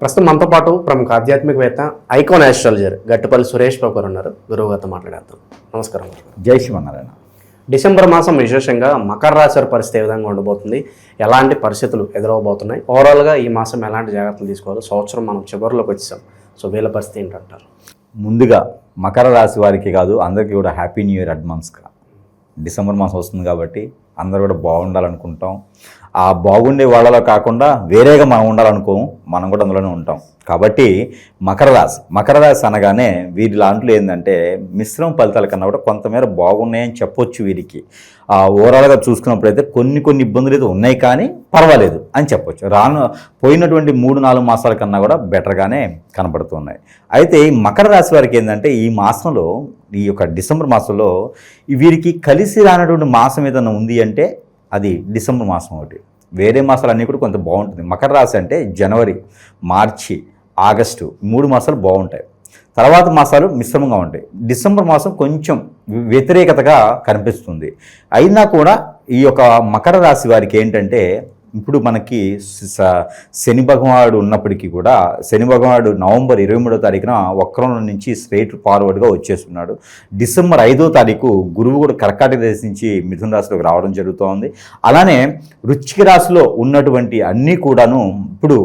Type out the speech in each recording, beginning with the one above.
ప్రస్తుతం మనతో పాటు ప్రముఖ ఆధ్యాత్మికవేత్త ఐకాన్ ఆస్ట్రాలజర్ గట్టుపల్లి సురేష్ బాబు గారు ఉన్నారు. గురువు గారితో మాట్లాడేద్దాం. నమస్కారం. జై శ్రీమన్నారాయణ. డిసెంబర్ మాసం విశేషంగా మకర రాశి వారి పరిస్థితి ఏ విధంగా ఉండబోతుంది, ఎలాంటి పరిస్థితులు ఎదురవబోతున్నాయి, ఓవరాల్గా ఈ మాసం ఎలాంటి జాగ్రత్తలు తీసుకోవాలి, సంవత్సరం మనం చివరిలోకి వచ్చాం, సో వీళ్ళ పరిస్థితి ఏంటంటారు? ముందుగా మకర రాశి వారికి కాదు అందరికీ కూడా హ్యాపీ న్యూ ఇయర్ అడ్వాన్స్గా. డిసెంబర్ మాసం వస్తుంది కాబట్టి అందరూ కూడా బాగుండాలనుకుంటాం. ఆ బాగుండే వాళ్ళలో కాకుండా వేరేగా మనం ఉండాలనుకోము, మనం కూడా అందులోనే ఉంటాం. కాబట్టి మకర రాశి అనగానే వీరి లాంటిలో ఏంటంటే మిశ్రమ ఫలితాల కన్నా కూడా కొంతమేర బాగున్నాయని చెప్పొచ్చు. వీరికి ఓవరాల్గా చూసుకున్నప్పుడైతే కొన్ని ఇబ్బందులు అయితే ఉన్నాయి, కానీ పర్వాలేదు అని చెప్పొచ్చు. పోయినటువంటి 3-4 మాసాల కన్నా కూడా బెటర్గానే కనబడుతున్నాయి. అయితే ఈ మకర రాశి వారికి ఏంటంటే ఈ మాసంలో, ఈ యొక్క డిసెంబర్ మాసంలో వీరికి కలిసి రానటువంటి మాసం ఏదైనా ఉంది అంటే అది డిసెంబర్ మాసం ఒకటి. వేరే మాసాలన్నీ కూడా కొంత బాగుంటుంది. మకర రాశి అంటే జనవరి, మార్చి, ఆగస్టు 3 మాసాలు బాగుంటాయి. తర్వాత మాసాలు మిశ్రమంగా ఉంటాయి. డిసెంబర్ మాసం కొంచెం వ్యతిరేకతగా కనిపిస్తుంది. అయినా కూడా ఈ యొక్క మకర రాశి వారికి ఏంటంటే ఇప్పుడు మనకి శని భగవానుడు ఉన్నప్పటికీ కూడా శని భగవానుడు నవంబర్ 23వ తారీఖున వక్రం నుంచి స్ట్రైట్ ఫార్వర్డ్గా వచ్చేస్తున్నాడు. డిసెంబర్ 5వ తారీఖు గురువు కూడా కర్కాటక రాశి నుంచి మిథున రాశిలోకి రావడం జరుగుతోంది. అలానే వృశ్చిక రాశిలో ఉన్నటువంటి అన్నీ కూడాను ఇప్పుడు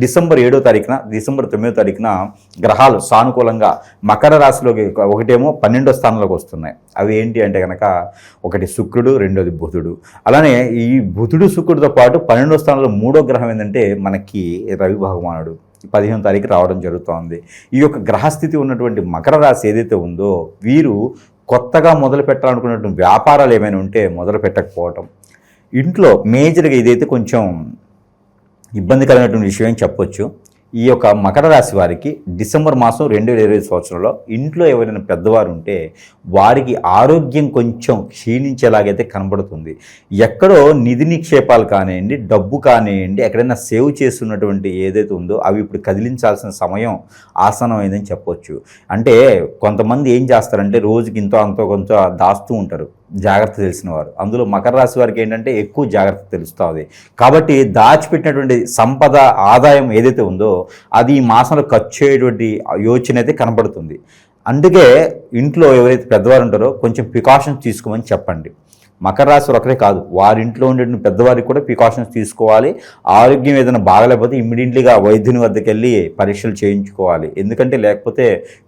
డిసెంబర్ 7వ తారీఖున, డిసెంబర్ 9వ తారీఖున గ్రహాలు సానుకూలంగా మకర రాశిలోకి, ఒకటేమో 12వ స్థానంలోకి వస్తున్నాయి. అవి ఏంటి అంటే కనుక ఒకటి శుక్రుడు, రెండోది బుధుడు. అలానే ఈ బుధుడు శుక్రుడితో పాటు 12వ స్థానంలో 3వ గ్రహం ఏంటంటే మనకి రవి భగవానుడు 15వ తారీఖు రావడం జరుగుతోంది. ఈ యొక్క గ్రహస్థితి ఉన్నటువంటి మకర రాశి ఏదైతే ఉందో వీరు కొత్తగా మొదలు పెట్టాలనుకున్నటువంటి వ్యాపారాలు ఏమైనా ఉంటే మొదలు పెట్టకపోవటం, ఇంట్లో మేజర్గా ఇదైతే కొంచెం ఇబ్బందికరమైనటువంటి విషయం చెప్పొచ్చు. ఈ యొక్క మకర రాశి వారికి డిసెంబర్ మాసం 2020 సంవత్సరంలో ఇంట్లో ఎవరైనా పెద్దవారు ఉంటే వారికి ఆరోగ్యం కొంచెం క్షీణించేలాగైతే కనబడుతుంది. ఎక్కడో నిధి నిక్షేపాలు కానివ్వండి, డబ్బు కానివ్వండి, ఎక్కడైనా సేవ్ చేస్తున్నటువంటి ఏదైతే ఉందో అవి ఇప్పుడు కదిలించాల్సిన సమయం ఆసనమైందని చెప్పొచ్చు. అంటే కొంతమంది ఏం చేస్తారంటే రోజుకి ఇంతో అంతో కొంత దాస్తూ ఉంటారు, జాగ్రత్త తెలిసిన వారు. అందులో మకర రాశి వారికి ఏంటంటే ఎక్కువ జాగ్రత్త తెలుస్తుంది. కాబట్టి దాచిపెట్టినటువంటి సంపద, ఆదాయం ఏదైతే ఉందో అది ఈ మాసంలో ఖర్చు అయ్యేటువంటి యోచన అయితే కనబడుతుంది. అందుకే ఇంట్లో ఎవరైతే పెద్దవారు ఉంటారో కొంచెం ప్రికాషన్స్ తీసుకోమని చెప్పండి. మకర రాశి ఒకరే కాదు, వారింట్లో ఉండే పెద్దవారికి కూడా ప్రికాషన్స్ తీసుకోవాలి. ఆరోగ్యం ఏదైనా బాగలేకపోతే ఇమ్మీడియట్లీగా వైద్యుని వద్దకు వెళ్ళి పరీక్షలు చేయించుకోవాలి. ఎందుకంటే లేకపోతే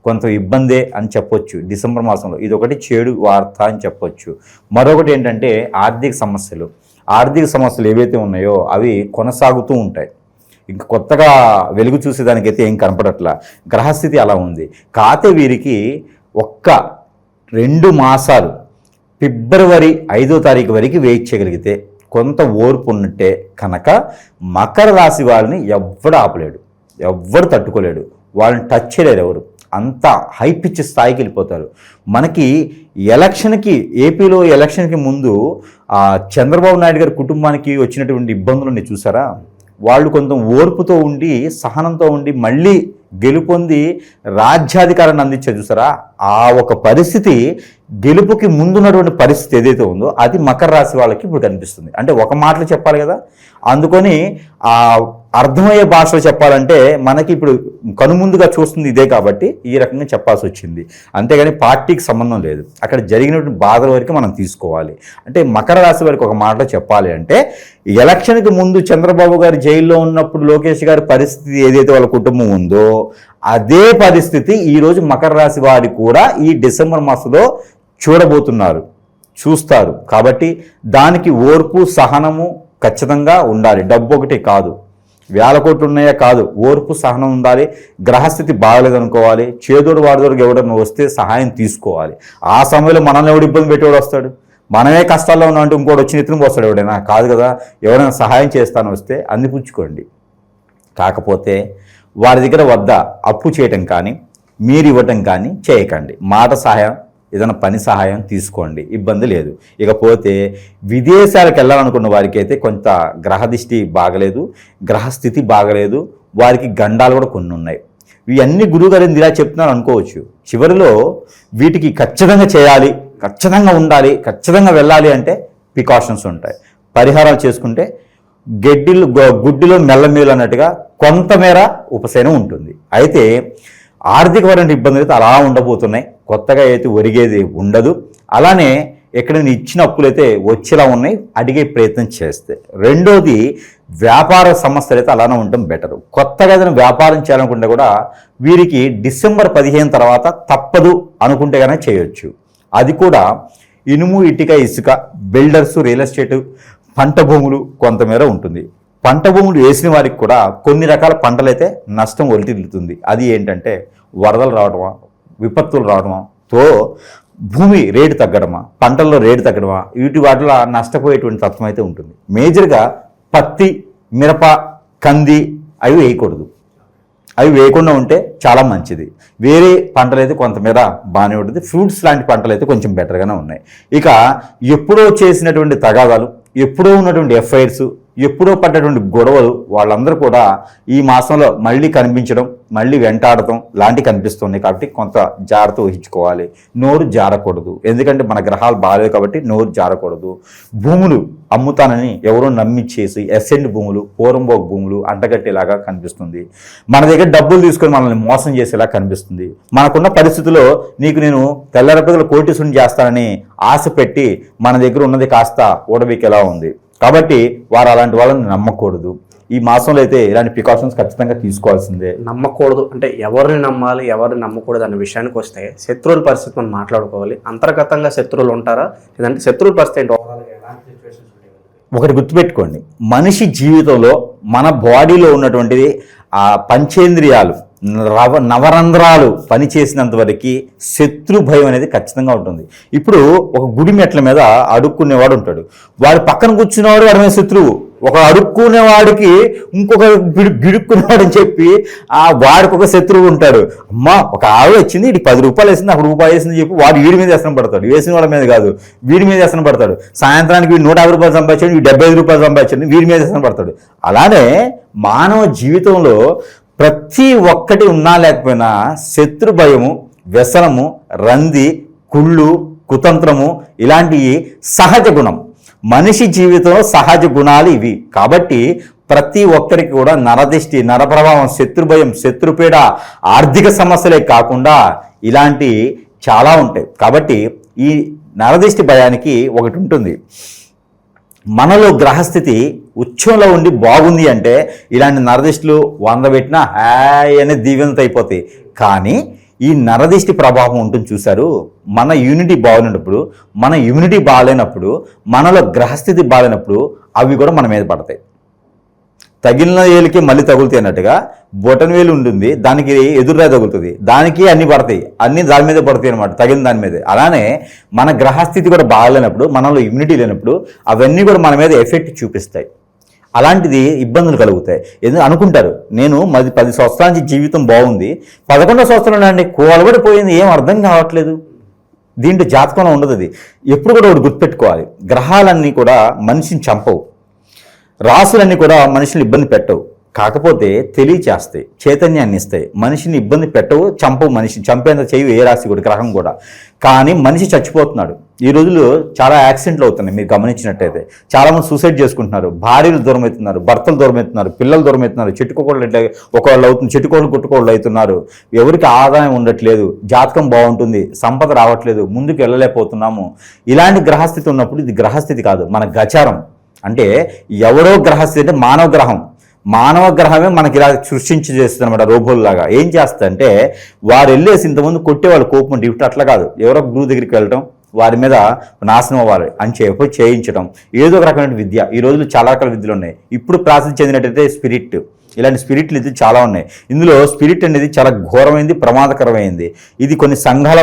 కొంత ఇబ్బందే అని చెప్పొచ్చు డిసెంబర్ మాసంలో. ఇది ఒకటి చెడు వార్త అని చెప్పొచ్చు. మరొకటి ఏంటంటే ఆర్థిక సమస్యలు ఏవైతే ఉన్నాయో అవి కొనసాగుతూ ఉంటాయి. ఇంక కొత్తగా వెలుగు చూసేదానికైతే ఏం కనపడట్లా. గ్రహస్థితి అలా ఉంది. కాతే వీరికి 1-2 మాసాలు ఫిబ్రవరి 5వ తారీఖు వరకు వెయిట్ చేయగలిగితే, కొంత ఓర్పు ఉన్నట్టే కనుక మకర రాశి వాళ్ళని ఎవ్వడు ఆపలేడు, ఎవ్వడు తట్టుకోలేడు, వాళ్ళని టచ్ చేయలేరు ఎవరు. అంత హై పిచ్ స్థాయికి వెళ్ళిపోతారు. మనకి ఏపీలో ఎలక్షన్కి ముందు చంద్రబాబు నాయుడు గారి కుటుంబానికి వచ్చినటువంటి ఇబ్బందులని చూసారా? వాళ్ళు కొంత ఓర్పుతో ఉండి, సహనంతో ఉండి మళ్ళీ గెలుపొంది రాజ్యాధికారాన్ని అందించారు చూసారా? ఆ ఒక పరిస్థితి, గెలుపుకి ముందున్నటువంటి పరిస్థితి ఏదైతే ఉందో అది మకర రాశి వాళ్ళకి ఇప్పుడు కనిపిస్తుంది. అంటే ఒక మాటలు చెప్పాలి కదా, అందుకని ఆ అర్థమయ్యే భాషలో చెప్పాలంటే మనకి ఇప్పుడు కనుముందుగా చూస్తుంది ఇదే కాబట్టి ఈ రకంగా చెప్పాల్సి వచ్చింది. అంతేగాని పార్టీకి సంబంధం లేదు. అక్కడ జరిగినటువంటి బాధల వరకు మనం తీసుకోవాలి. అంటే మకర రాశి వారికి ఒక మాటలో చెప్పాలి అంటే, ఎలక్షన్కి ముందు చంద్రబాబు గారు జైల్లో ఉన్నప్పుడు లోకేష్ గారి పరిస్థితి ఏదైతే వాళ్ళ కుటుంబం ఉందో అదే పరిస్థితి ఈరోజు మకర రాశి వారి కూడా ఈ డిసెంబర్ మాసంలో చూస్తారు. కాబట్టి దానికి ఓర్పు, సహనము ఖచ్చితంగా ఉండాలి. డబ్బు ఒకటి కాదు, వేల కోట్లు ఉన్నాయా కాదు, ఓర్పు, సహనం ఉండాలి. గ్రహస్థితి బాగలేదనుకోవాలి. చేదోడు వాడిదోడుగా ఎవడన్నా వస్తే సహాయం తీసుకోవాలి. ఆ సమయంలో మనల్ని ఎవడు ఇబ్బంది పెట్టేవాడు వస్తాడు? మనమే కష్టాల్లో ఉన్నామంటే ఇంకోటి వచ్చి నెత్తిన పోస్తాడు ఎవడైనా? కాదు కదా. ఎవరైనా సహాయం చేస్తాను వస్తే అందిపుచ్చుకోండి. కాకపోతే వారి దగ్గర వద్ద అప్పు చేయటం కానీ, మీరు ఇవ్వటం కానీ చేయకండి. మాట సహాయం, ఏదైనా పని సహాయం తీసుకోండి, ఇబ్బంది లేదు. ఇకపోతే విదేశాలకు వెళ్ళాలనుకున్న వారికి అయితే కొంత గ్రహదృష్టి బాగలేదు, గ్రహస్థితి బాగలేదు, వారికి గండాలు కూడా కొన్ని ఉన్నాయి. ఇవన్నీ గురువుగారు ఇలా చెప్తున్నారు అనుకోవచ్చు. చివరిలో వీటికి ఖచ్చితంగా చేయాలి, ఖచ్చితంగా ఉండాలి, ఖచ్చితంగా వెళ్ళాలి అంటే ప్రికాషన్స్ ఉంటాయి. పరిహారాలు చేసుకుంటే గుడ్డిలో మెల్లమేలు అన్నట్టుగా కొంతమేర ఉపశమనం ఉంటుంది. అయితే ఆర్థికపరమైన ఇబ్బందులు అయితే అలా ఉండబోతున్నాయి. కొత్తగా అయితే ఒరిగేది ఉండదు. అలానే ఎక్కడైనా ఇచ్చిన అప్పులైతే వచ్చేలా ఉన్నాయి, అడిగే ప్రయత్నం చేస్తే. రెండోది వ్యాపార సమస్యలు అయితే అలానే ఉండడం బెటరు. కొత్తగా ఏదైనా వ్యాపారం చేయాలనుకుంటే కూడా వీరికి డిసెంబర్ 15 తర్వాత తప్పదు అనుకుంటే కనుక చేయొచ్చు. అది కూడా ఇనుము, ఇటుక, ఇసుక, బిల్డర్స్, రియల్ ఎస్టేట్, పంట భూములు కొంతమేర ఉంటుంది. పంట భూములు వేసిన వారికి కూడా కొన్ని రకాల పంటలైతే నష్టం ఒలిటిల్లుతుంది. అది ఏంటంటే వరదలు రావడమా, విపత్తులు రావడమా, తో భూమి రేటు తగ్గడమా, పంటల్లో రేటు తగ్గడమా, వీటి వాటిలో నష్టపోయేటువంటి తత్వం అయితే ఉంటుంది. మేజర్గా పత్తి, మిరప, కంది అవి వేయకూడదు. అవి వేయకుండా ఉంటే చాలా మంచిది. వేరే పంటలు అయితే కొంతమేర బాగానే ఉంటుంది. ఫ్రూట్స్ లాంటి పంటలు అయితే కొంచెం బెటర్గానే ఉన్నాయి. ఇక ఎప్పుడో చేసినటువంటి తగాదాలు, ఎప్పుడో ఉన్నటువంటి ఎఫ్ఐఆర్స్, ఎప్పుడో పడ్డటువంటి గొడవలు వాళ్ళందరూ కూడా ఈ మాసంలో మళ్ళీ కనిపించడం, మళ్ళీ వెంటాడటం లాంటివి కనిపిస్తున్నాయి. కాబట్టి కొంత జాగ్రత్త వహించుకోవాలి. నోరు జారకూడదు. ఎందుకంటే మన గ్రహాలు బాగాలేవు కాబట్టి నోరు జారకూడదు. భూములు అమ్ముతానని ఎవరో నమ్మిచ్చేసి ఎస్ఎండ్ భూములు, పోరంబోక్ భూములు అంటగట్టేలాగా కనిపిస్తుంది. మన దగ్గర డబ్బులు తీసుకొని మనల్ని మోసం చేసేలా కనిపిస్తుంది. మనకున్న పరిస్థితుల్లో నీకు నేను తెల్లరపదలు కోటీసుని చేస్తానని ఆశ పెట్టి మన దగ్గర ఉన్నది కాస్త ఊడబీకేలా ఉంది. కాబట్టి వారు అలాంటి వాళ్ళని నమ్మకూడదు. ఈ మాసంలో అయితే ఇలాంటి ప్రికాషన్స్ ఖచ్చితంగా తీసుకోవాల్సిందే. నమ్మకూడదు అంటే ఎవరిని నమ్మాలి, ఎవరిని నమ్మకూడదు అనే విషయానికి వస్తే శత్రువుల పరిస్థితి మనం మాట్లాడుకోవాలి. అంతర్గతంగా శత్రువులు ఉంటారా, లేదంటే శత్రువుల పరిస్థితి ఏంటో ఒకటి గుర్తుపెట్టుకోండి, మనిషి జీవితంలో మన బాడీలో ఉన్నటువంటిది ఆ పంచేంద్రియాలు, నవరంధ్రాలు పనిచేసినంత వరకు శత్రు భయం అనేది ఖచ్చితంగా ఉంటుంది. ఇప్పుడు ఒక గుడి మెట్ల మీద అడుక్కునేవాడు ఉంటాడు. వాడు పక్కన కూర్చునేవాడు వాడి మీద శత్రువు. ఒక అడుక్కునేవాడికి ఇంకొక గిడుక్కునేవాడు అని చెప్పి వాడికి ఒక శత్రువు ఉంటాడు. అమ్మా ఒక ఆవిడ వచ్చింది, ఇటు 10 రూపాయలు వేసింది, అక్కడ రూపాయలు వేసింది చెప్పి వాడు వీడి మీద వ్యసనం పడతాడు. వేసిన వాళ్ళ మీద కాదు, వీడి మీద వ్యసనం పడతాడు. సాయంత్రానికి వీడు 150 రూపాయలు సంపాదించాడు, వీడు 75 రూపాయలు సంపాదించాడు, వీడి మీద వ్యసనం పడతాడు. అలానే మానవ జీవితంలో ప్రతి ఒక్కటి ఉన్నా లేకపోయినా శత్రు భయము, వ్యసనము, రంది, కుళ్ళు, కుతంత్రము ఇలాంటివి సహజ గుణం. మనిషి జీవితంలో సహజ గుణాలు ఇవి. కాబట్టి ప్రతి ఒక్కరికి కూడా నరదిష్టి, నరప్రభావం, శత్రుభయం, శత్రుపీడ, ఆర్థిక సమస్యలే కాకుండా ఇలాంటి చాలా ఉంటాయి. కాబట్టి ఈ నరదిష్టి భయానికి ఒకటి ఉంటుంది. మనలో గ్రహస్థితి ఉచ్చంలో ఉండి బాగుంది అంటే ఇలాంటి నరదిష్టిలు 100 పెట్టినా హాయ్ అనే దీవెనతో అయిపోతాయి. కానీ ఈ నరదిష్టి ప్రభావం ఉంటుంది చూశారు. మన యూనిటీ బాగున్నప్పుడు, మన ఇమ్యూనిటీ బాగాలేనప్పుడు, మనలో గ్రహస్థితి బాగాలేనప్పుడు అవి కూడా మన మీద పడతాయి. తగిలిన వేలికి మళ్ళీ తగులుతాయి అన్నట్టుగా బొటన్ వేలు ఉంటుంది, దానికి ఎదురుగా తగులుతుంది, దానికి అన్ని పడతాయి, అన్ని దాని మీద పడతాయి అనమాట, తగిలిన దాని మీదే. అలానే మన గ్రహస్థితి కూడా బాగాలేనప్పుడు, మనలో ఇమ్యూనిటీ లేనప్పుడు అవన్నీ కూడా మన మీద ఎఫెక్ట్ చూపిస్తాయి. అలాంటిది ఇబ్బందులు కలుగుతాయి. ఎందుకు అనుకుంటారు, నేను 10 సంవత్సరాల నుంచి జీవితం బాగుంది, 11వ సంవత్సరంలో అండి కోలబడిపోయింది, ఏం అర్థం కావట్లేదు. దీంట్లో జాతకంలో ఉండదు. అది ఎప్పుడు కూడా ఒకటి గుర్తుపెట్టుకోవాలి, గ్రహాలన్నీ కూడా మనిషిని చంపవు, రాసులన్నీ కూడా మనిషిని ఇబ్బంది పెట్టవు. కాకపోతే తెలియచేస్తాయి, చైతన్యాన్ని ఇస్తాయి. మనిషిని ఇబ్బంది పెట్టవు, చంపవు. మనిషిని చంపేంత చేయవు ఏ రాశి కూడా, గ్రహం కూడా. కానీ మనిషి చచ్చిపోతున్నాడు. ఈ రోజుల్లో చాలా యాక్సిడెంట్లు అవుతున్నాయి. మీరు గమనించినట్టయితే చాలామంది సూసైడ్ చేసుకుంటున్నారు, భార్యలు దూరం అవుతున్నారు, భర్తలు దూరం అవుతున్నారు, పిల్లలు దూరం అవుతున్నారు, చెట్టుకోళ్ళు ఒకళ్ళు అవుతుంది, చెట్టుకోళ్ళు కొట్టుకోళ్ళు అవుతున్నారు. ఎవరికి ఆదాయం ఉండట్లేదు, జాతకం బాగుంటుంది, సంపద రావట్లేదు, ముందుకు వెళ్ళలేకపోతున్నాము. ఇలాంటి గ్రహస్థితి ఉన్నప్పుడు ఇది గ్రహస్థితి కాదు, మన గచారం. అంటే ఎవరో గ్రహస్థితి అంటే మానవ గ్రహం, మానవ గ్రహమే మనకి ఇలా సృష్టించి చేస్తుంది అనమాట. రోబోల్లాగా ఏం చేస్తా వారు వెళ్ళేసి ఇంతకుముందు కొట్టేవాళ్ళు కోపం ఉంటే, ఇప్పుడు అట్లా కాదు. ఎవరో గురువు దగ్గరికి వెళ్ళటం, వారి మీద నాశనం అవ్వాలి అని చెప్పి చేయించడం, ఏదో ఒక రకమైన విద్య. ఈ రోజులు చాలా రకాల విద్యలు ఉన్నాయి. ఇప్పుడు ప్రాసెస్ చెందినట్టయితే స్పిరిట్, ఇలాంటి స్పిరిట్లు ఇది చాలా ఉన్నాయి. ఇందులో స్పిరిట్ అనేది చాలా ఘోరమైంది, ప్రమాదకరమైంది. ఇది కొన్ని సంఘాల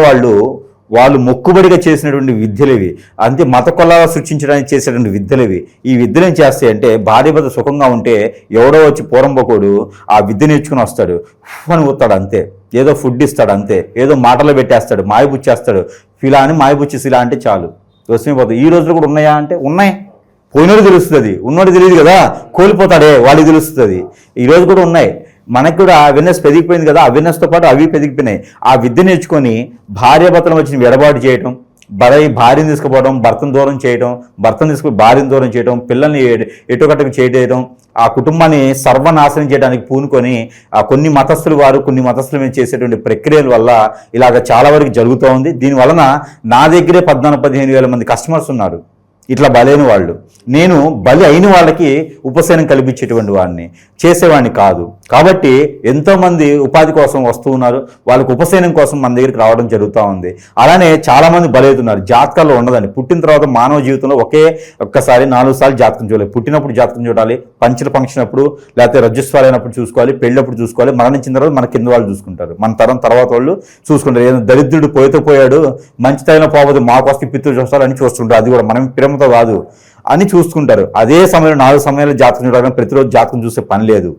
వాళ్ళు మొక్కుబడిగా చేసినటువంటి విద్యలేవి, అంతే మత కొల్లాగా సృష్టించడానికి చేసేటువంటి విద్యలేవి. ఈ విద్యలు ఏం చేస్తాయి అంటే, భార్య భర్త సుఖంగా ఉంటే ఎవడో వచ్చి పూరంబోకోడు ఆ విద్య నేర్చుకుని వస్తాడు, అని ఊతాడు అంతే, ఏదో ఫుడ్ ఇస్తాడు అంతే, ఏదో మాటలో పెట్టేస్తాడు, మాయబుచ్చేస్తాడు. ఫిలా అని మాయబుచ్చేసి ఇలా అంటే చాలు వస్తుపోతుంది. ఈ రోజులు కూడా ఉన్నాయా అంటే ఉన్నాయి. పోయినోడు తెలుస్తుంది, ఉన్నోడు తెలియదు కదా, కోల్పోతాడే వాడికి తెలుస్తుంది. ఈరోజు కూడా ఉన్నాయి. మనకు కూడా అవేర్నెస్ పెరిగిపోయింది కదా, అవేర్నెస్తో పాటు అవి పెరిగిపోయినాయి. ఆ విద్య నేర్చుకొని భార్యాభర్తలు వచ్చిన ఎడబాటు చేయటం, భార్యను తీసుకుపోవడం, భర్తను దూరం చేయడం, భర్తను తీసుకుని భార్యను దూరం చేయడం, పిల్లల్ని ఎటుకట్టకు చేయడం, ఆ కుటుంబాన్ని సర్వనాశనం చేయడానికి పూనుకొని కొన్ని మతస్థుల మీద చేసేటువంటి ప్రక్రియల వల్ల ఇలాగ చాలా వరకు జరుగుతూ ఉంది. దీని వలన నా దగ్గరే 14-15 వేల మంది కస్టమర్స్ ఉన్నారు ఇట్లా బలైన వాళ్ళు. నేను బలి అయిన వాళ్ళకి ఉపశమనం కల్పించేటువంటి వాడిని, చేసేవాడిని కాదు. కాబట్టి ఎంతోమంది ఉపాధి కోసం వస్తూ ఉన్నారు, వాళ్ళకి ఉపశమనం కోసం మన దగ్గరికి రావడం జరుగుతూ ఉంది. అలానే చాలామంది బలవుతున్నారు. జాతకాల్లో ఉండదండి. పుట్టిన తర్వాత మానవ జీవితంలో ఒక్కసారి 4 సార్లు జాతకం చూడాలి. పుట్టినప్పుడు జాతకం చూడాలి, పంచల ఫంక్షన్ అప్పుడు, లేకపోతే రజ్జస్వాలైనప్పుడు చూసుకోవాలి, పెళ్ళప్పుడు చూసుకోవాలి, మరణించిన తర్వాత మన కింద వాళ్ళు చూసుకుంటారు, మన తరం తర్వాత వాళ్ళు చూసుకుంటారు. ఏదైనా దరిద్రుడు పోయాడు, మంచి తగిన పోవద్దు, మాకొస్తే పిత్తులు చూస్తారని చూస్తుంటారు. అది కూడా మనం ప్రేమతో కాదు అని చూసుకుంటారు. అదే సమయంలో 4 సమయాల్లో జాతకం చూడాలని ప్రతిరోజు జాతకం చూసే పని లేదు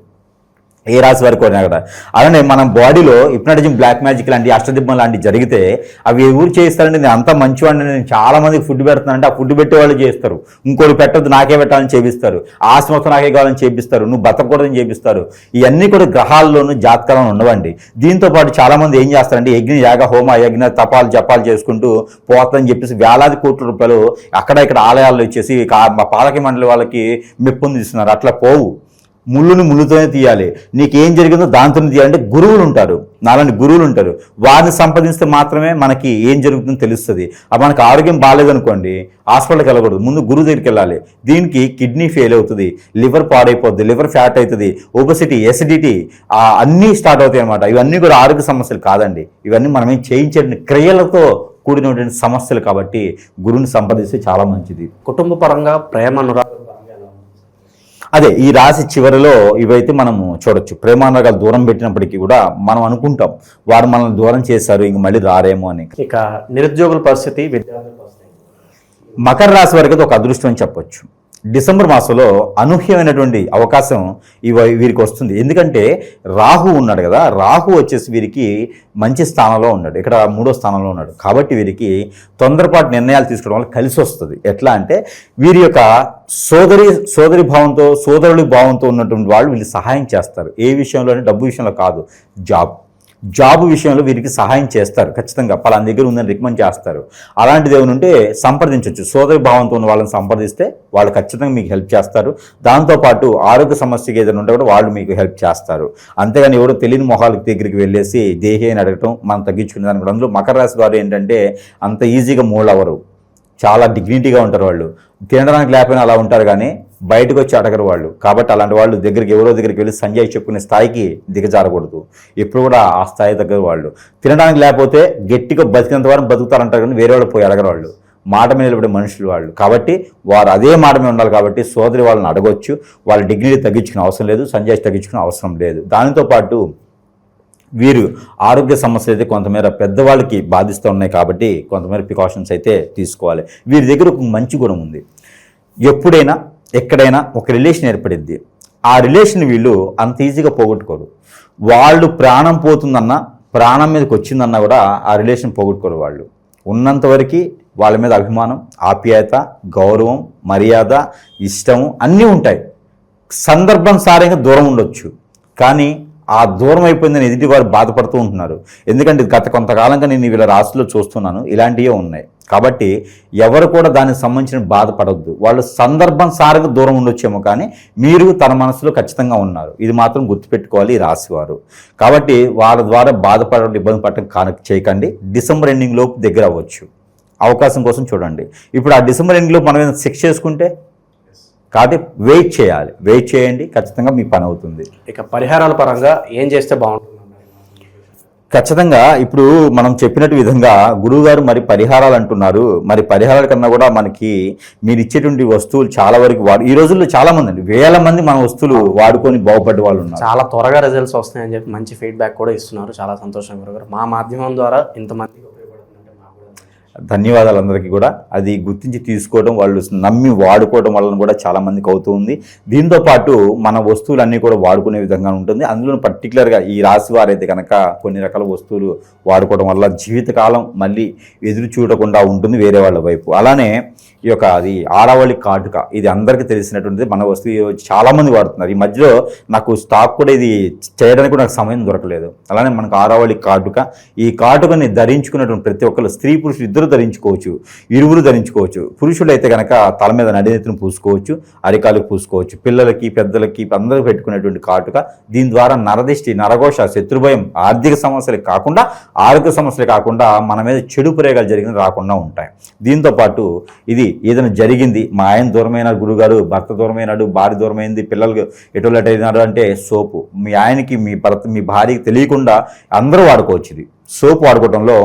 ఏ రాశి వారికి కూడా కదా. అలానే మన బాడీలో హిప్నటిజం, బ్లాక్ మ్యాజిక్ లాంటి, అష్టదిబ్బం లాంటివి జరిగితే అవి ఎవరు చేస్తారంటే నేను అంత మంచివాడిని, నేను చాలా మందికి ఫుడ్ పెడుతున్నానంటే ఆ ఫుడ్ పెట్టే వాళ్ళు చేస్తారు. ఇంకోటి పెట్టద్దు నాకే పెట్టాలని చేపిస్తారు, ఆస్తి మొత్తం నాకే కావాలని చేపిస్తారు, నువ్వు బతకూడదని చేపిస్తారు. ఇవన్నీ కూడా గ్రహాల్లోనూ జాతకాలను ఉండవండి. దీంతో పాటు చాలా మంది ఏం చేస్తారంటే యజ్ఞ, యాగ, హోమ, యజ్ఞ, తపాలు, జపాలు చేసుకుంటూ పోతుందని చెప్పేసి వేలాది కోట్ల రూపాయలు అక్కడ ఇక్కడ ఆలయాల్లో ఇచ్చేసి పాలక మండలి వాళ్ళకి మెప్పుని తీస్తున్నారు. అట్లా పోవు. ముళ్ళుతోనే తీయాలి. నీకేం జరిగిందో దాంతోనే తీయాలంటే గురువులు ఉంటారు, నాలాంటి గురువులు ఉంటారు. వారిని సంపాదిస్తే మాత్రమే మనకి ఏం జరుగుతుందో తెలుస్తుంది. మనకు ఆరోగ్యం బాగాలేదనుకోండి, హాస్పిటల్కి వెళ్ళకూడదు, ముందు గురువు దగ్గరికి వెళ్ళాలి. దీనికి కిడ్నీ ఫెయిల్ అవుతుంది, లివర్ పాడైపోద్ది, లివర్ ఫ్యాట్ అవుతుంది, ఒబెసిటీ, ఎసిడిటీ అన్నీ స్టార్ట్ అవుతాయి అన్నమాట. ఇవన్నీ కూడా ఆరోగ్య సమస్యలు కాదండి. ఇవన్నీ మనం ఏం చేయించే క్రియలతో కూడినటువంటి సమస్యలు. కాబట్టి గురువుని సంపాదిస్తే చాలా మంచిది. కుటుంబ పరంగా, ప్రేమ, అనురాగం అదే ఈ రాశి చివరిలో ఇవైతే మనము చూడొచ్చు. ప్రేమానురాగాలు దూరం పెట్టినప్పటికీ కూడా మనం అనుకుంటాం వారు మనల్ని దూరం చేశారు, ఇంక మళ్ళీ రారేమో అని. ఇక నిరుద్యోగుల పరిస్థితి, విద్యార్థుల పరిస్థితి. మకర రాశి వారికి అది ఒక అదృష్టం అని చెప్పొచ్చు. డిసెంబర్ మాసంలో అనూహ్యమైనటువంటి అవకాశం వీరికి వస్తుంది. ఎందుకంటే రాహు ఉన్నాడు కదా, రాహు వచ్చేసి వీరికి మంచి స్థానంలో ఉన్నాడు, ఇక్కడ 3వ స్థానంలో ఉన్నాడు. కాబట్టి వీరికి తొందరపాటు నిర్ణయాలు తీసుకోవడం వల్ల కలిసి వస్తుంది. ఎట్లా అంటే వీరి యొక్క సోదరి భావంతో, సోదరుడి భావంతో ఉన్నటువంటి వాళ్ళు వీళ్ళు సహాయం చేస్తారు. ఏ విషయంలో అంటే డబ్బు విషయంలో కాదు, జాబ్ విషయంలో వీరికి సహాయం చేస్తారు. ఖచ్చితంగా పలానా దగ్గర ఉందని రికమెండ్ చేస్తారు. అలాంటిది ఏమైనా ఉంటే సంప్రదించవచ్చు. సోదరి భావంతో ఉన్న వాళ్ళని సంప్రదిస్తే వాళ్ళు ఖచ్చితంగా మీకు హెల్ప్ చేస్తారు. దాంతోపాటు ఆరోగ్య సమస్యకి ఏదైనా ఉంటే కూడా వాళ్ళు మీకు హెల్ప్ చేస్తారు. అంతేగాని ఎవరో తెలియని మొహాల దగ్గరికి వెళ్ళేసి దేహి అని అడగటం మనం తగ్గించుకునే దానికి కూడా. అందులో మకర రాశి వారు ఏంటంటే అంత ఈజీగా మూడ్ అవ్వరు, చాలా డిగ్నిటీగా ఉంటారు. వాళ్ళు తినడానికి లేకపోయినా అలా ఉంటారు, కానీ బయటకు వచ్చి అడగరు వాళ్ళు. కాబట్టి అలాంటి వాళ్ళు ఎవరో దగ్గరికి వెళ్ళి సంజయ్ చెప్పుకునే స్థాయికి దిగజారకూడదు. ఎప్పుడు కూడా ఆ స్థాయి దగ్గర వాళ్ళు తినడానికి లేకపోతే గట్టిగా బతికినంత వరకు బతుకుతారంటారు, కానీ వేరే వాళ్ళు పోయి అడగరు. వాళ్ళు మాట మీద నిలబడే మనుషులు వాళ్ళు. కాబట్టి వారు అదే మాట మీద ఉండాలి. కాబట్టి సోదరి వాళ్ళని అడగొచ్చు. వాళ్ళ డిగ్నిటీ తగ్గించుకునే అవసరం లేదు, సంజయ్ తగ్గించుకునే అవసరం లేదు. దానితో పాటు వీరు ఆరోగ్య సమస్యలు అయితే కొంతమేర పెద్దవాళ్ళకి బాధిస్తూ ఉన్నాయి. కాబట్టి కొంతమేర ప్రికాషన్స్ అయితే తీసుకోవాలి. వీరి దగ్గర ఒక మంచి గుణం ఉంది. ఎప్పుడైనా ఎక్కడైనా ఒక రిలేషన్ ఏర్పడిద్ది, ఆ రిలేషన్ వీళ్ళు అంత ఈజీగా పోగొట్టుకోరు. వాళ్ళు ప్రాణం పోతుందన్నా, ప్రాణం మీదకి వచ్చిందన్నా కూడా ఆ రిలేషన్ పోగొట్టుకోరు. వాళ్ళు ఉన్నంతవరకు వాళ్ళ మీద అభిమానం, ఆప్యాయత, గౌరవం, మర్యాద, ఇష్టం అన్నీ ఉంటాయి. సందర్భానుసారంగా దూరం ఉండొచ్చు, కానీ ఆ దూరం అయిపోయిందని ఎదుటి వారు బాధపడుతూ ఉంటున్నారు. ఎందుకంటే గత కొంతకాలంగా నేను వీళ్ళ రాశిలో చూస్తున్నాను, ఇలాంటివే ఉన్నాయి. కాబట్టి ఎవరు కూడా దానికి సంబంధించిన బాధపడవద్దు. వాళ్ళు సందర్భానుసారంగా దూరం ఉండొచ్చేమో, కానీ మీరు తన మనసులో ఖచ్చితంగా ఉన్నారు. ఇది మాత్రం గుర్తుపెట్టుకోవాలి ఈ రాశివారు. కాబట్టి వాళ్ళ ద్వారా బాధపడడం, ఇబ్బంది పడటం చేయకండి. డిసెంబర్ ఎండింగ్ లోపు దగ్గర అవ్వచ్చు. అవకాశం కోసం చూడండి. ఇప్పుడు ఆ డిసెంబర్ ఎండింగ్ లోపు మనం శిక్ష చేసుకుంటే కాబట్టి వెయిట్ చేయండి, ఖచ్చితంగా మీ పని అవుతుంది. ఇక పరిహారాల పరంగా ఏం చేస్తే బాగుంటుంది? ఖచ్చితంగా ఇప్పుడు మనం చెప్పినట్టు విధంగా గురువుగారు మరి పరిహారాలు అంటున్నారు. మరి పరిహారాల కన్నా కూడా మనకి మీరు ఇచ్చేటువంటి వస్తువులు చాలా వరకు ఈ రోజుల్లో చాలా మంది అండి, వేల మంది మన వస్తువులు వాడుకొని బాగుపడ్డ వాళ్ళు ఉన్నారు. చాలా త్వరగా రిజల్ట్స్ వస్తాయని చెప్పి మంచి ఫీడ్బ్యాక్ కూడా ఇస్తున్నారు. చాలా సంతోషం గురుగారు. మా మాధ్యమం ద్వారా ఇంతమందికి ధన్యవాదాలు అందరికీ కూడా. అది గుర్తించి తీసుకోవడం, వాళ్ళు నమ్మి వాడుకోవడం వలన కూడా చాలా మందికి అవుతుంది. దీంతోపాటు మన వస్తువులన్నీ కూడా వాడుకునే విధంగా ఉంటుంది. అందులో పర్టికులర్గా ఈ రాశి వారైతే కనుక కొన్ని రకాల వస్తువులు వాడుకోవడం వల్ల జీవితకాలం మళ్ళీ ఎదురు చూడకుండా ఉంటుంది వేరే వాళ్ళ వైపు. అలానే ఈ యొక్క అది ఆరావళి కాటుక, ఇది అందరికీ తెలిసినటువంటిది. మన వస్తువు చాలామంది వాడుతున్నారు. ఈ మధ్యలో నాకు స్టాక్ కూడా ఇది చేయడానికి కూడా నాకు సమయం దొరకలేదు. అలానే మనకు ఆరావళి కాటుక, ఈ కాటుకని ధరించుకున్నటువంటి ప్రతి ఒక్కరు, స్త్రీ పురుషులు ఇద్దరు ధరించుకోవచ్చు, ఇరువురు ధరించుకోవచ్చు. పురుషులు అయితే కనుక తల మీద నడినెత్తును పూసుకోవచ్చు, అరికాలకు పూసుకోవచ్చు. పిల్లలకి పెద్దలకి అందరూ పెట్టుకునేటువంటి కాటుక. దీని ద్వారా నరదిష్టి, నరఘోష, శత్రుభయం, ఆర్థిక సమస్యలు కాకుండా, ఆరోగ్య సమస్యలు కాకుండా మన మీద చెడు ప్రయోగాలు జరిగిన రాకుండా ఉంటాయి. దీంతో పాటు ఇది ఏదైనా జరిగింది, మా ఆయన దూరమైన గురుగారు, భర్త దూరమైనాడు, భార్య దూరమైంది, పిల్లలు ఎటువలెట్ అయినాడు అంటే సోపు మీ ఆయనకి, మీ భర్త, మీ భార్యకి తెలియకుండా అందరూ వాడుకోవచ్చు. ఇది సోపు వాడుకోవడంలో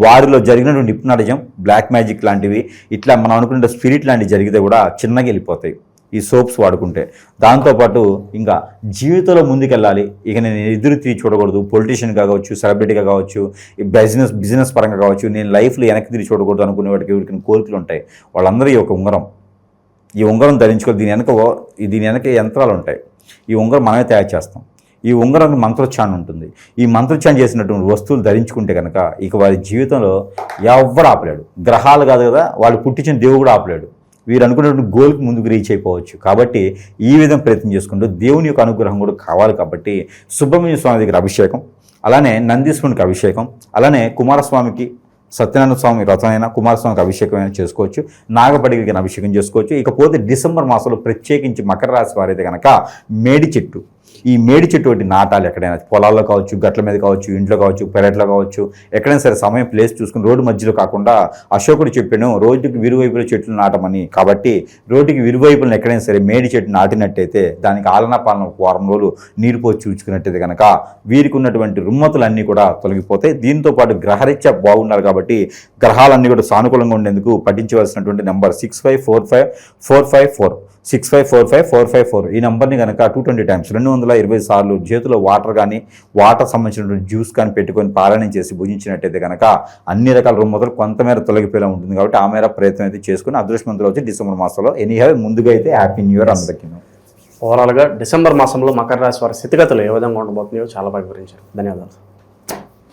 వారిలో జరిగినటువంటి హిప్నాటిజం, బ్లాక్ మ్యాజిక్ లాంటివి, ఇట్లా మనం అనుకునే స్పిరిట్ లాంటివి జరిగితే కూడా చిన్నగా వెళ్ళిపోతాయి ఈ సోప్స్ వాడుకుంటే. దాంతోపాటు ఇంకా జీవితంలో ముందుకెళ్ళాలి, ఇక నేను ఎదురు తిరిగి చూడకూడదు, పొలిటీషియన్గా కావచ్చు, సెలబ్రిటీగా కావచ్చు, బిజినెస్ పరంగా కావచ్చు, నేను లైఫ్లో వెనక్కి తిరిగి చూడకూడదు అనుకునే వాటికి ఎవరికి కోరికలు ఉంటాయి, వాళ్ళందరూ ఈ ఒక ఉంగరం, ఈ ఉంగరం ధరించుకోవాలి. దీని వెనక యంత్రాలు ఉంటాయి. ఈ ఉంగరం మనమే తయారు చేస్తాం. ఈ ఉంగరానికి మంత్రోచ్చారణ ఉంటుంది. ఈ మంత్రోచ్చారణ చేసినటువంటి వస్తువులు ధరించుకుంటే కనుక ఇక వారి జీవితంలో ఎవ్వరు ఆపలేడు. గ్రహాలు కాదు కదా, వాళ్ళు పుట్టించిన దేవుడు కూడా ఆపలేడు. వీరు అనుకున్నటువంటి గోల్కి ముందుకు రీచ్ అయిపోవచ్చు. కాబట్టి ఈ విధంగా ప్రయత్నం చేసుకుంటూ దేవుని యొక్క అనుగ్రహం కూడా కావాలి. కాబట్టి సుబ్రహ్మణ్య స్వామి దగ్గర అభిషేకం, అలానే నందీశ్వరునికి అభిషేకం, అలానే కుమారస్వామికి, సత్యనారాయణ స్వామి వ్రతమైనా, కుమారస్వామికి అభిషేకం అయినా చేసుకోవచ్చు, నాగపడికి అభిషేకం చేసుకోవచ్చు. ఇకపోతే డిసెంబర్ మాసంలో ప్రత్యేకించి మకర రాశి వారైతే కనుక మేడి చెట్టు, ఈ మేడి చెట్టు ఒకటి నాటాలి. ఎక్కడైనా పొలాల్లో కావచ్చు, గట్ల మీద కావచ్చు, ఇంట్లో కావచ్చు, పెరట్లో కావచ్చు, ఎక్కడైనా సరే సమయం ప్లేస్ చూసుకుని, రోడ్డు మధ్యలో కాకుండా. అశోకుడు చెప్పాను రోడ్డుకి విరువైపుల చెట్లు నాటమని. కాబట్టి రోడ్డుకి విరువైపులను ఎక్కడైనా సరే మేడి చెట్టు నాటినట్టయితే దానికి ఆలనా పాలన ఒక వారం రోజులు నీరు పోసి చూసుకున్నట్టయితే కనుక వీరికి ఉన్నటువంటి రుమ్మతులన్నీ కూడా తొలగిపోతాయి. దీంతో పాటు గ్రహరీత్యా బాగున్నారు కాబట్టి గ్రహాలన్నీ కూడా సానుకూలంగా ఉండేందుకు పఠించవలసినటువంటి నెంబర్ 65454544 65454544. ఈ నెంబర్ని కనుక 220 టైమ్స్ 220 సార్లు చేతిలో వాటర్ కానీ, వాటర్ సంబంధించినటువంటి జ్యూస్ కానీ పెట్టుకొని పారాయణం చేసి భుజించినట్టయితే కనుక అన్ని రకాల రుమ్మతులు కొంతమేర తొలగిపోయేలా ఉంటుంది. కాబట్టి ఆ మేర ప్రయత్నం అయితే చేసుకుని అదృష్టవంతులు వచ్చి డిసెంబర్ మాసంలో ముందుగా అయితే హ్యాపీ న్యూ ఇయర్ అందరికీ. ఓవరాల్గా డిసెంబర్ మాసంలో మకర రాశి వారి స్థితిగతులు ఏ విధంగా ఉండబోతున్నాయో చాలా బాగా వివరించారు. ధన్యవాదాలు.